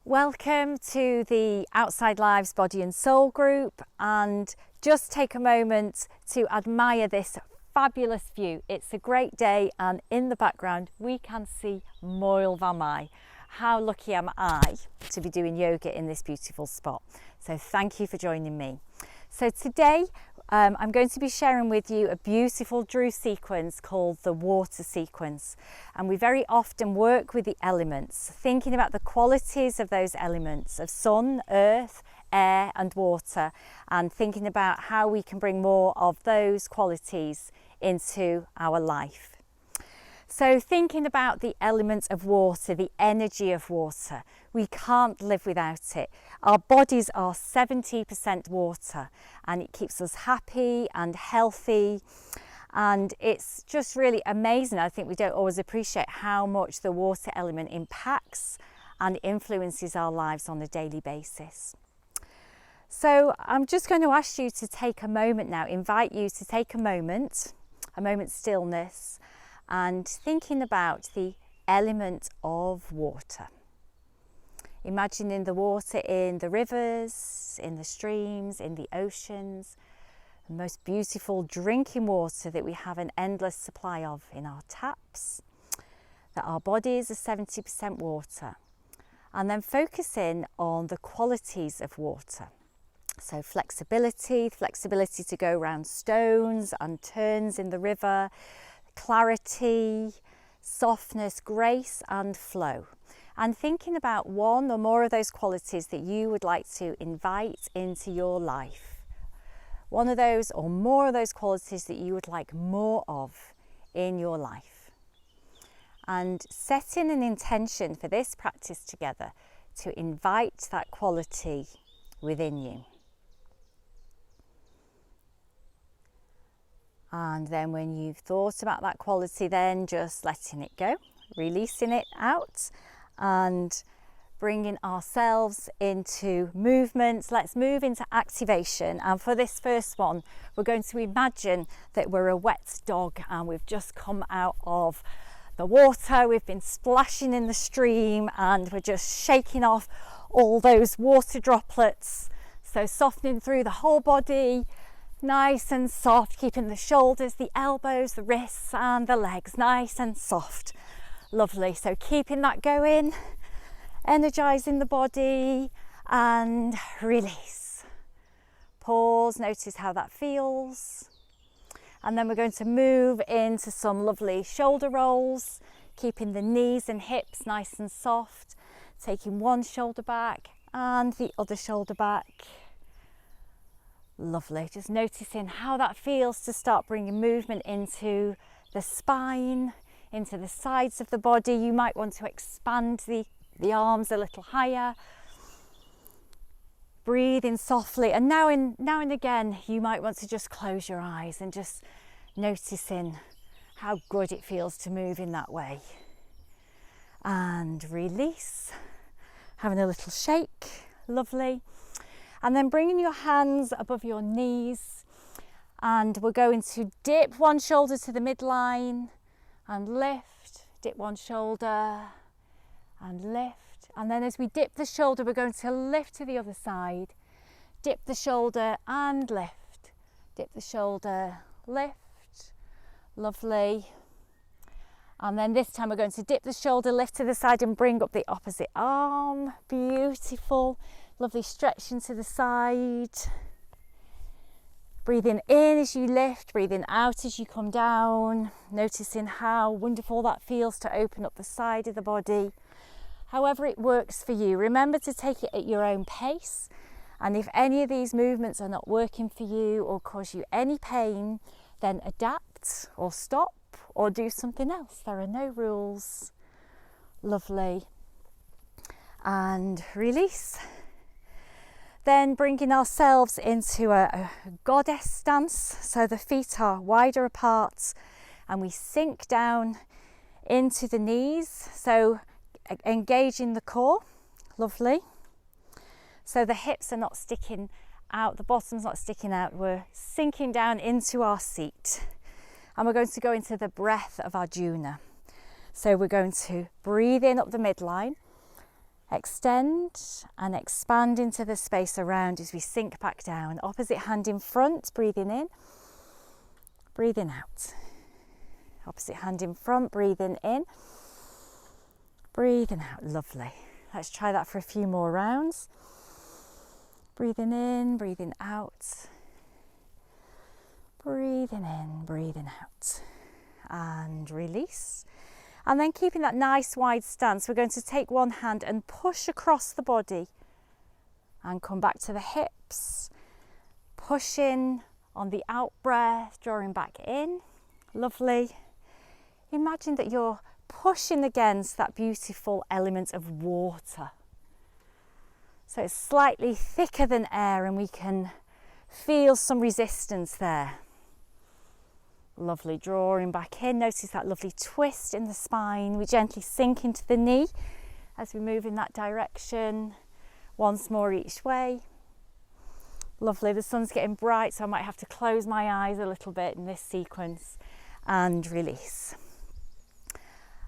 Welcome to the Outside Lives Body and Soul group, and just take a moment to admire this fabulous view. It's a great day, and in the background we can see Moel van Mai. How lucky am I to be doing yoga in this beautiful spot. So thank you for joining me. So today I'm going to be sharing with you a beautiful Dru sequence called the water sequence, and we very often work with the elements, thinking about the qualities of those elements of sun, earth, air and water, and thinking about how we can bring more of those qualities into our life. So thinking about the element of water, the energy of water, we can't live without it. Our bodies are 70% water, and it keeps us happy and healthy. And it's just really amazing. I think we don't always appreciate how much the water element impacts and influences our lives on a daily basis. So I'm just going to ask you to take a moment now, invite you to take a moment's stillness, and thinking about the element of water. Imagining the water in the rivers, in the streams, in the oceans, the most beautiful drinking water that we have an endless supply of in our taps, that our bodies are 70% water, and then focusing on the qualities of water. So flexibility to go around stones and turns in the river, clarity, softness, grace and flow. And thinking about one or more of those qualities that you would like to invite into your life. One of those or more of those qualities that you would like more of in your life. And setting an intention for this practice together to invite that quality within you. And then when you've thought about that quality, then just letting it go, releasing it out and bringing ourselves into movement. Let's move into activation. And for this first one, we're going to imagine that we're a wet dog and we've just come out of the water. We've been splashing in the stream and we're just shaking off all those water droplets. So softening through the whole body, nice and soft, keeping the shoulders, the elbows, the wrists and the legs nice and soft. Lovely. So keeping that going, energizing the body and release. Pause, notice how that feels. And then we're going to move into some lovely shoulder rolls, keeping the knees and hips nice and soft, taking one shoulder back and the other shoulder back. Lovely, just noticing how that feels to start bringing movement into the spine, into the sides of the body. You might want to expand the arms a little higher. Breathing softly, and now and again you might want to just close your eyes and just noticing how good it feels to move in that way. And release, having a little shake, lovely. And then bringing your hands above your knees, and we're going to dip one shoulder to the midline and lift, dip one shoulder and lift. And then as we dip the shoulder, we're going to lift to the other side, dip the shoulder and lift, dip the shoulder, lift, lovely. And then this time we're going to dip the shoulder, lift to the side and bring up the opposite arm, beautiful. Lovely stretching to the side. Breathing in as you lift, breathing out as you come down. Noticing how wonderful that feels to open up the side of the body. However it works for you. Remember to take it at your own pace. And if any of these movements are not working for you or cause you any pain, then adapt or stop or do something else. There are no rules. Lovely. And release. Then bringing ourselves into a goddess stance, so the feet are wider apart and we sink down into the knees, so engaging the core, lovely. So the hips are not sticking out, the bottom's not sticking out, we're sinking down into our seat. And we're going to go into the breath of Arjuna. So we're going to breathe in up the midline, Extend and expand into the space around as we sink back down. Opposite hand in front, breathing in, breathing out. Opposite hand in front, breathing in, breathing out. Lovely. Let's try that for a few more rounds. Breathing in, breathing out. Breathing in, breathing out. And release. And then keeping that nice wide stance, we're going to take one hand and push across the body and come back to the hips. Pushing on the out breath, drawing back in. Lovely. Imagine that you're pushing against that beautiful element of water. So it's slightly thicker than air and we can feel some resistance there. Lovely, drawing back in. Notice that lovely twist in the spine. We gently sink into the knee as we move in that direction. Once more each way. Lovely, the sun's getting bright, so I might have to close my eyes a little bit in this sequence. And release.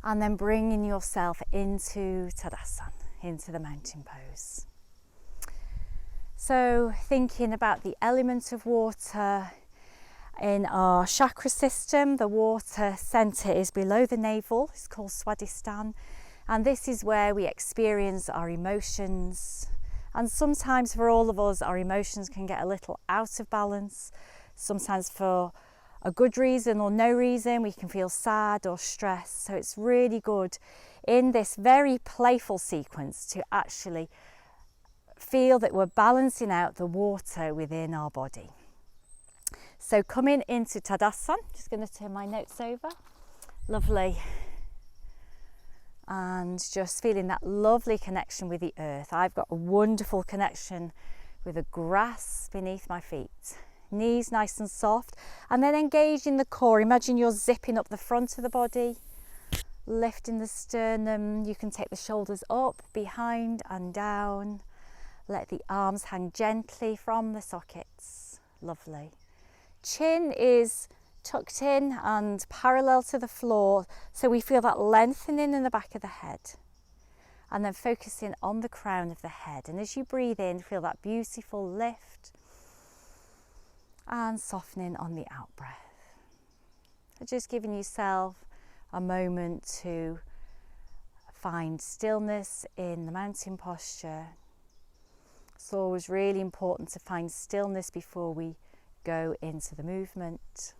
And then bringing yourself into Tadasana, into the mountain pose. So thinking about the element of water. In our chakra system, the water centre is below the navel. It's called Swadhisthana, and this is where we experience our emotions. And sometimes for all of us, our emotions can get a little out of balance. Sometimes for a good reason or no reason, we can feel sad or stressed. So it's really good in this very playful sequence to actually feel that we're balancing out the water within our body. So coming into Tadasana, just going to turn my notes over. Lovely. And just feeling that lovely connection with the earth. I've got a wonderful connection with the grass beneath my feet. Knees nice and soft. And then engaging the core. Imagine you're zipping up the front of the body. Lifting the sternum. You can take the shoulders up, behind and down. Let the arms hang gently from the sockets. Lovely. Chin is tucked in and parallel to the floor, so we feel that lengthening in the back of the head. And then focusing on the crown of the head. And as you breathe in, feel that beautiful lift and softening on the out breath. So just giving yourself a moment to find stillness in the mountain posture. It's always really important to find stillness before we go into the movement.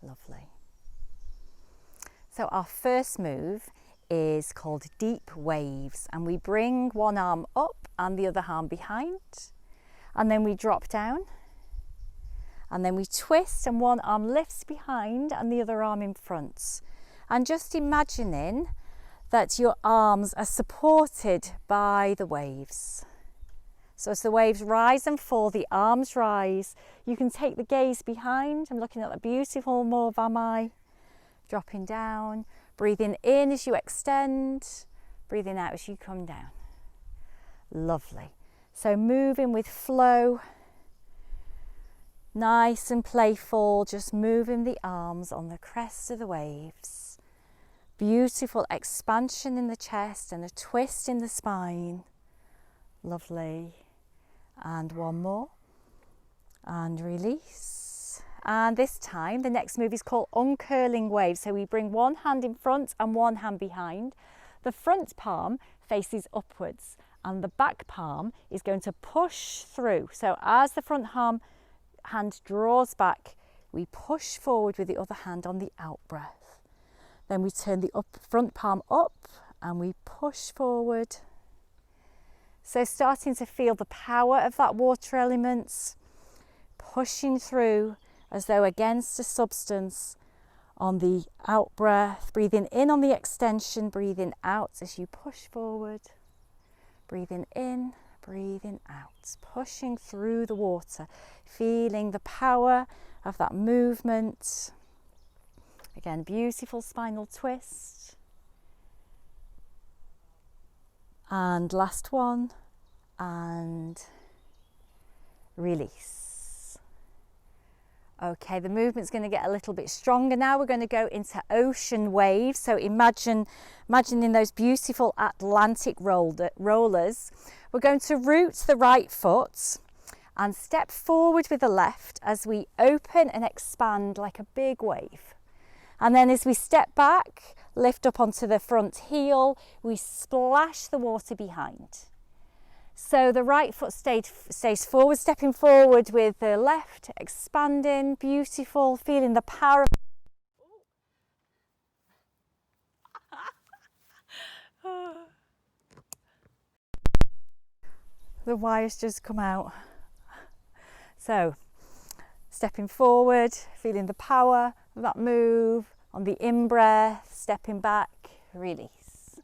Lovely. So our first move is called deep waves, and we bring one arm up and the other arm behind, and then we drop down, and then we twist and one arm lifts behind and the other arm in front. And just imagining that your arms are supported by the waves. So as the waves rise and fall, the arms rise. You can take the gaze behind. I'm looking at that beautiful Morvamai. Dropping down, breathing in as you extend, breathing out as you come down. Lovely. So moving with flow, nice and playful, just moving the arms on the crest of the waves. Beautiful expansion in the chest and a twist in the spine. Lovely. And one more. And release. And this time, the next move is called Uncurling Wave. So we bring one hand in front and one hand behind. The front palm faces upwards and the back palm is going to push through. So as the front hand draws back, we push forward with the other hand on the out breath. Then we turn the front palm up and we push forward. So starting to feel the power of that water element, pushing through as though against a substance on the out breath, breathing in on the extension, breathing out as you push forward, breathing in, breathing out, pushing through the water, feeling the power of that movement. Again, beautiful spinal twist. And last one, and release. Okay, the movement's going to get a little bit stronger now. We're going to go into ocean waves. So imagining those beautiful Atlantic rollers. We're going to root the right foot and step forward with the left as we open and expand like a big wave. And then as we step back, lift up onto the front heel, we splash the water behind. So the right foot stays forward, stepping forward with the left, expanding, beautiful, feeling the power of the wires just come out. So stepping forward, feeling the power of that move. On the in-breath, stepping back, release.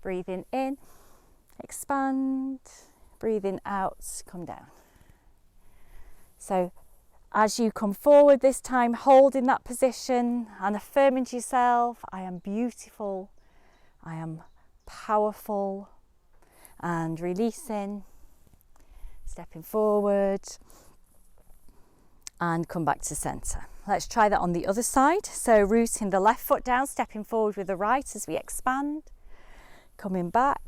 Breathing in, expand. Breathing out, come down. So as you come forward this time, holding that position and affirming to yourself, I am beautiful, I am powerful, and releasing, stepping forward, and come back to centre. Let's try that on the other side. So rooting the left foot down, stepping forward with the right as we expand, coming back,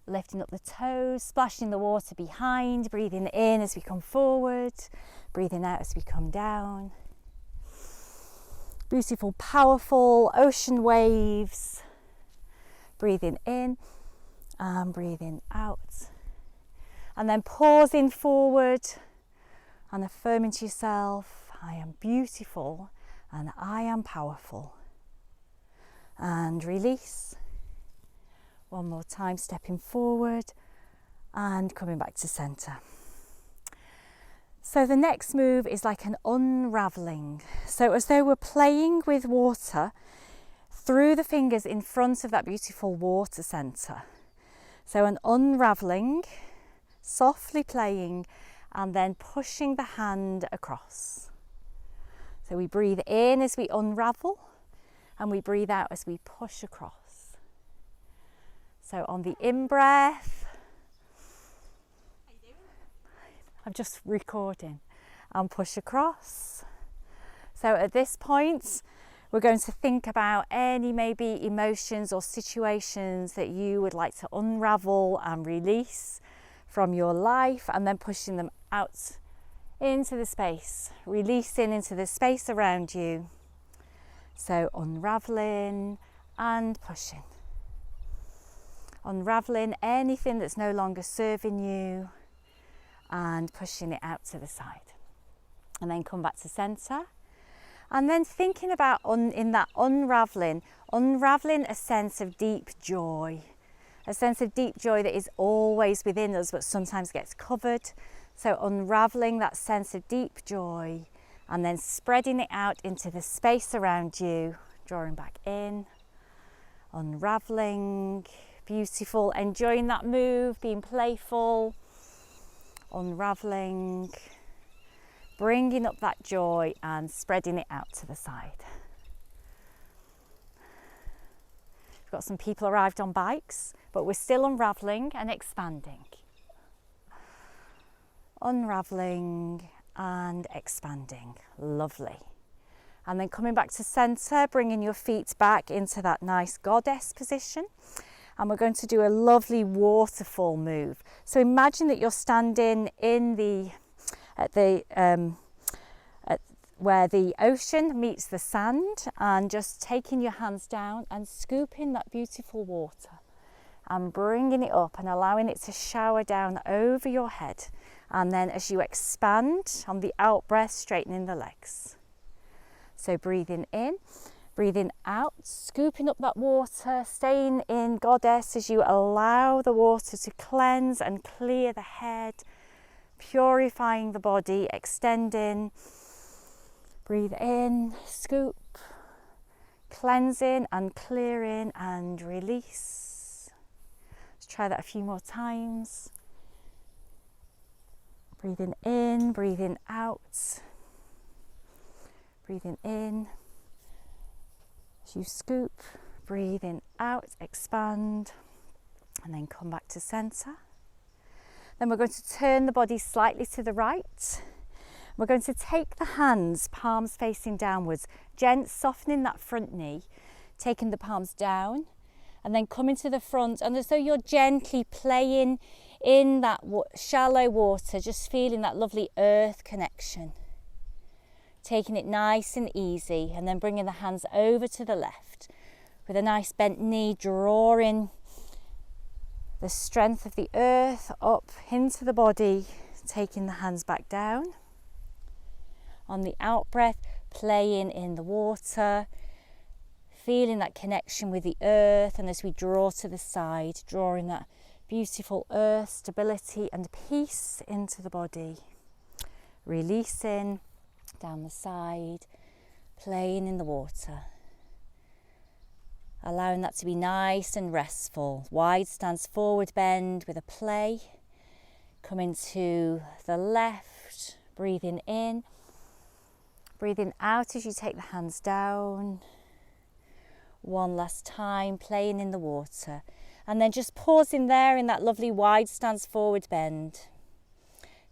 lifting up the toes, splashing the water behind, breathing in as we come forward, breathing out as we come down. Beautiful, powerful ocean waves. Breathing in and breathing out. And then pausing forward and affirming to yourself, I am beautiful and I am powerful. And release. One more time, stepping forward and coming back to centre. So the next move is like an unravelling. So as though we're playing with water through the fingers in front of that beautiful water centre. So an unravelling, softly playing, and then pushing the hand across. So we breathe in as we unravel, and we breathe out as we push across. So on the in-breath, I'm just recording, and push across. So at this point, we're going to think about any maybe emotions or situations that you would like to unravel and release from your life, and then pushing them out into the space, releasing into the space around you. So unraveling and pushing. Unraveling anything that's no longer serving you and pushing it out to the side. And then come back to centre. And then thinking about in that unraveling a sense of deep joy. A sense of deep joy that is always within us but sometimes gets covered. So unraveling that sense of deep joy and then spreading it out into the space around you, drawing back in, unraveling, beautiful, enjoying that move, being playful, unraveling, bringing up that joy and spreading it out to the side. We've got some people arrived on bikes, but we're still unraveling and expanding. Unraveling and expanding. Lovely. And then coming back to centre, bringing your feet back into that nice goddess position. And we're going to do a lovely waterfall move. So imagine that you're standing in where the ocean meets the sand, and just taking your hands down and scooping that beautiful water and bringing it up and allowing it to shower down over your head. And then as you expand on the out breath, straightening the legs. So breathing in, breathing out, scooping up that water, staying in goddess as you allow the water to cleanse and clear the head, purifying the body, extending. Breathe in, scoop, cleansing and clearing and release. Let's try that a few more times. Breathing in, breathing out. Breathing in. As you scoop, breathing out, expand, and then come back to centre. Then we're going to turn the body slightly to the right. We're going to take the hands, palms facing downwards, softening that front knee, taking the palms down and then coming to the front, and as though you're gently playing in that shallow water, just feeling that lovely earth connection. Taking it nice and easy, and then bringing the hands over to the left with a nice bent knee, drawing the strength of the earth up into the body, taking the hands back down. On the out breath, playing in the water, feeling that connection with the earth, and as we draw to the side, drawing that beautiful earth stability and peace into the body. Releasing down the side, playing in the water. Allowing that to be nice and restful. Wide stance, forward bend with a play. Coming to the left, breathing in. Breathing out as you take the hands down. One last time, playing in the water. And then just pausing there in that lovely wide stance, forward bend.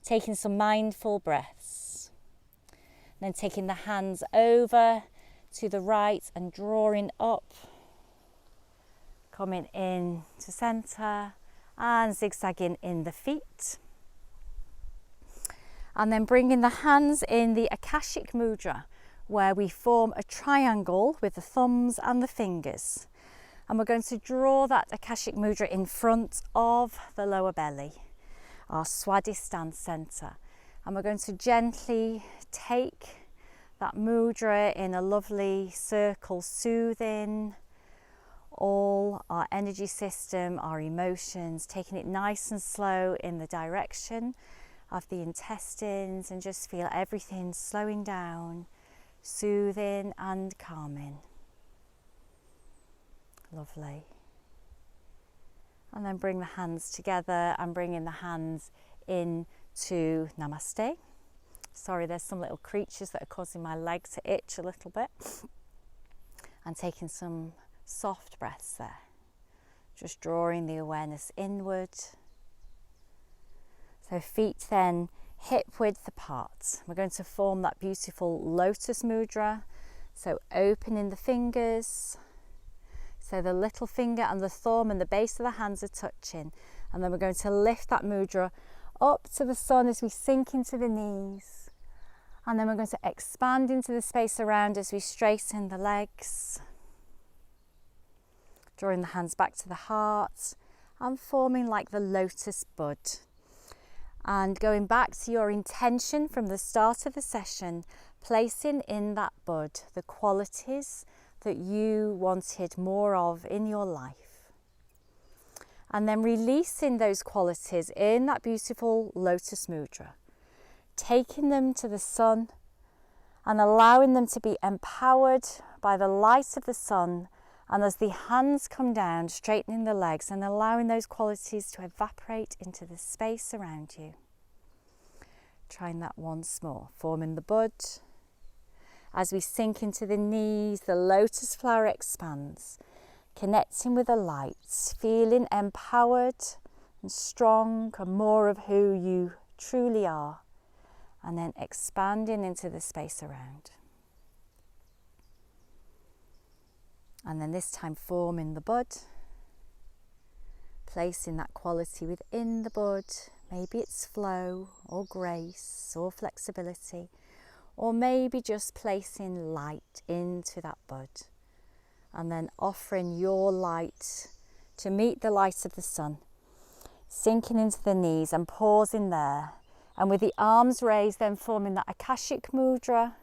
Taking some mindful breaths. And then taking the hands over to the right and drawing up. Coming in to centre and zigzagging in the feet. And then bringing the hands in the Akashic Mudra, where we form a triangle with the thumbs and the fingers. And we're going to draw that Akashic Mudra in front of the lower belly, our Swadhisthana centre. And we're going to gently take that mudra in a lovely circle, soothing all our energy system, our emotions, taking it nice and slow in the direction of the intestines, and just feel everything slowing down, soothing and calming. Lovely. And then bring the hands together and bringing the hands into Namaste. Sorry, there's some little creatures that are causing my leg to itch a little bit. And taking some soft breaths there. Just drawing the awareness inward. So feet then hip width apart. We're going to form that beautiful Lotus Mudra. So opening the fingers. So the little finger and the thumb and the base of the hands are touching. And then we're going to lift that mudra up to the sun as we sink into the knees. And then we're going to expand into the space around as we straighten the legs. Drawing the hands back to the heart and forming like the lotus bud. And going back to your intention from the start of the session, placing in that bud the qualities that you wanted more of in your life. And then releasing those qualities in that beautiful Lotus Mudra. Taking them to the sun and allowing them to be empowered by the light of the sun. And as the hands come down, straightening the legs and allowing those qualities to evaporate into the space around you. Trying that once more. Forming the bud. As we sink into the knees, the lotus flower expands, connecting with the light, feeling empowered and strong and more of who you truly are, and then expanding into the space around. And then this time forming the bud, placing that quality within the bud. Maybe it's flow or grace or flexibility, or maybe just placing light into that bud and then offering your light to meet the light of the sun, sinking into the knees and pausing there, and with the arms raised then forming that Akashic Mudra.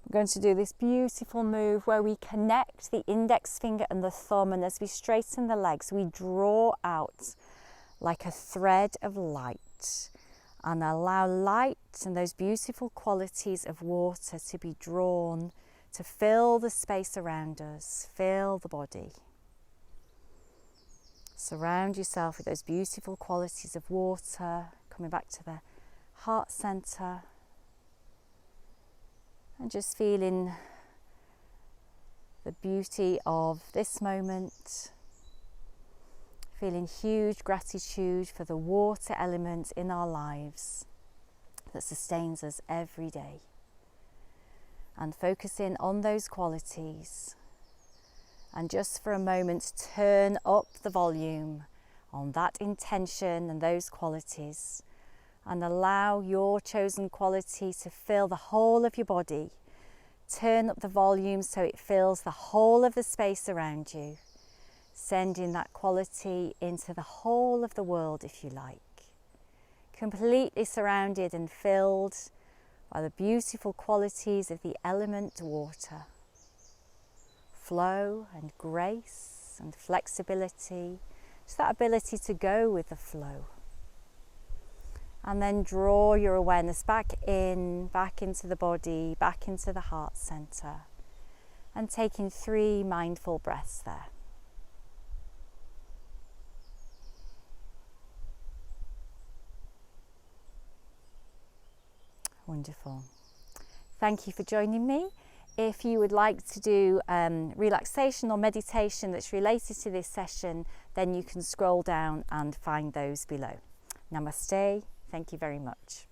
We're going to do this beautiful move where we connect the index finger and the thumb, and as we straighten the legs we draw out like a thread of light. And allow light and those beautiful qualities of water to be drawn to fill the space around us, fill the body. Surround yourself with those beautiful qualities of water, coming back to the heart center. And just feeling the beauty of this moment. Feeling huge gratitude for the water element in our lives. that sustains us every day. And focusing on those qualities. And just for a moment, turn up the volume on that intention and those qualities, and allow your chosen quality to fill the whole of your body. Turn up the volume so it fills the whole of the space around you, sending that quality into the whole of the world, if you like. Completely surrounded and filled by the beautiful qualities of the element water. Flow and grace and flexibility, just that ability to go with the flow. And then draw your awareness back in, back into the body, back into the heart center. And taking 3 mindful breaths there. Wonderful. Thank you for joining me. If you would like to do relaxation or meditation that's related to this session, then you can scroll down and find those below. Namaste. Thank you very much.